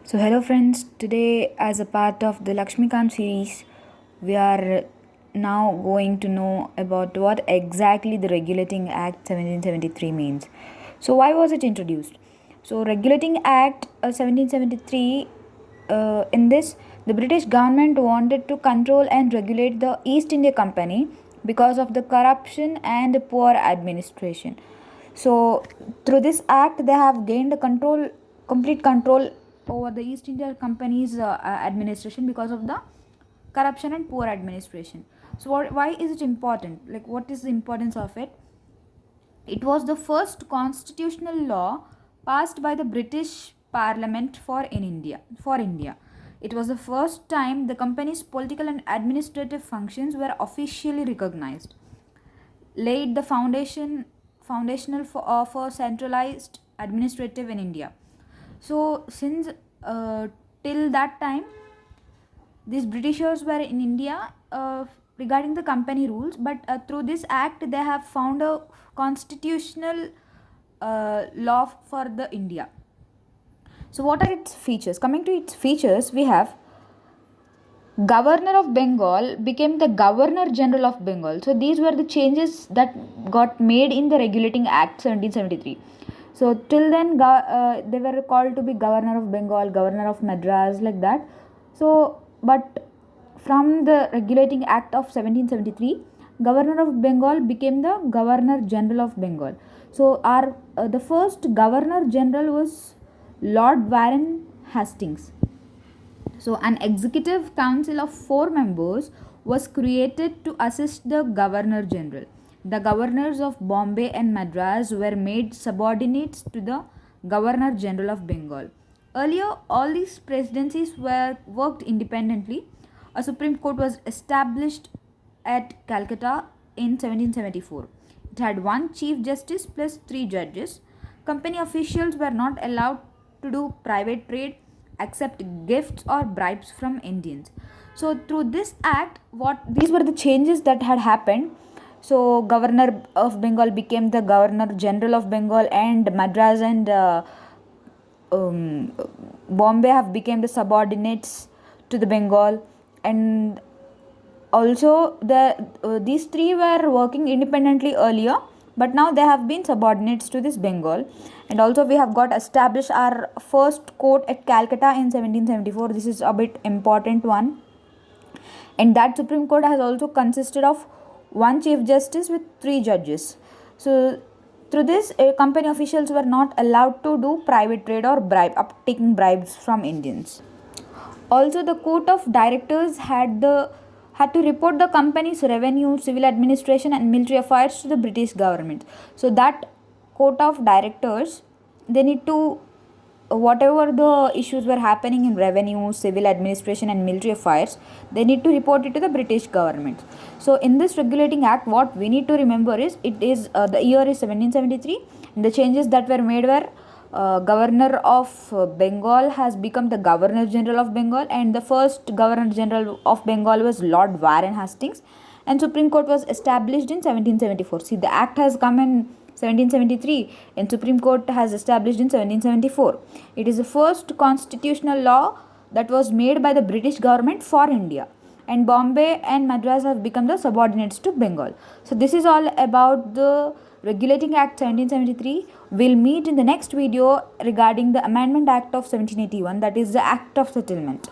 So, hello friends. Today, as a part of the Lakshmikant series, we are now going to know about what exactly the Regulating Act 1773 means. So, why was it introduced? So, Regulating Act 1773, in this, the British government wanted to control and regulate the East India Company because of the corruption and poor administration. So, through this act, they have gained complete control over the East India Company's administration because of the corruption and poor administration. So, why is it important? Like, what is the importance of it? It was the first constitutional law passed by the British Parliament in India. For India, it was the first time the company's political and administrative functions were officially recognized, laid the foundational for centralized administrative in India. So since till that time, these Britishers were in India regarding the company rules, but through this act they have found a constitutional law for the India. So what are its features? Coming to its features, we have Governor of Bengal became the Governor General of Bengal. So these were the changes that got made in the Regulating Act 1773. So till then, they were called to be Governor of Bengal, Governor of Madras, like that. So, but from the Regulating Act of 1773, Governor of Bengal became the Governor General of Bengal. So our the first Governor General was Lord Warren Hastings. So, an executive council of 4 members was created to assist the Governor General. The governors of Bombay and Madras were made subordinates to the Governor General of Bengal. Earlier, all these presidencies were worked independently. A Supreme Court was established at Calcutta in 1774. It had one Chief Justice plus 3 judges. Company officials were not allowed to do private trade, accept gifts or bribes from Indians. So through this act, what these were the changes that had happened. So Governor of Bengal became the Governor General of Bengal, and Madras and um, Bombay have become the subordinates to the Bengal, and also these three were working independently earlier, but now they have been subordinates to this Bengal. And also we have got established our first court at Calcutta in 1774. This is a bit important one, and that Supreme Court has also consisted of one Chief Justice with 3 judges. So through this, company officials were not allowed to do private trade or taking bribes from Indians. Also, the court of directors had to report the company's revenue, civil administration, and military affairs to the British government. So that court of directors, they need to, whatever the issues were happening in revenue, civil administration, and military affairs, they need to report it to the British government. So in this regulating act, what we need to remember is it is the year is 1773, and the changes that were made were Governor of Bengal has become the Governor General of Bengal, and the first Governor General of Bengal was Lord Warren Hastings, and Supreme Court was established in 1774. See, the act has come in 1773 and Supreme Court has established in 1774. It is the first constitutional law that was made by the British government for India, and Bombay and Madras have become the subordinates to Bengal. So this is all about the Regulating Act 1773. We'll meet in the next video regarding the Amendment Act of 1781, that is the Act of Settlement.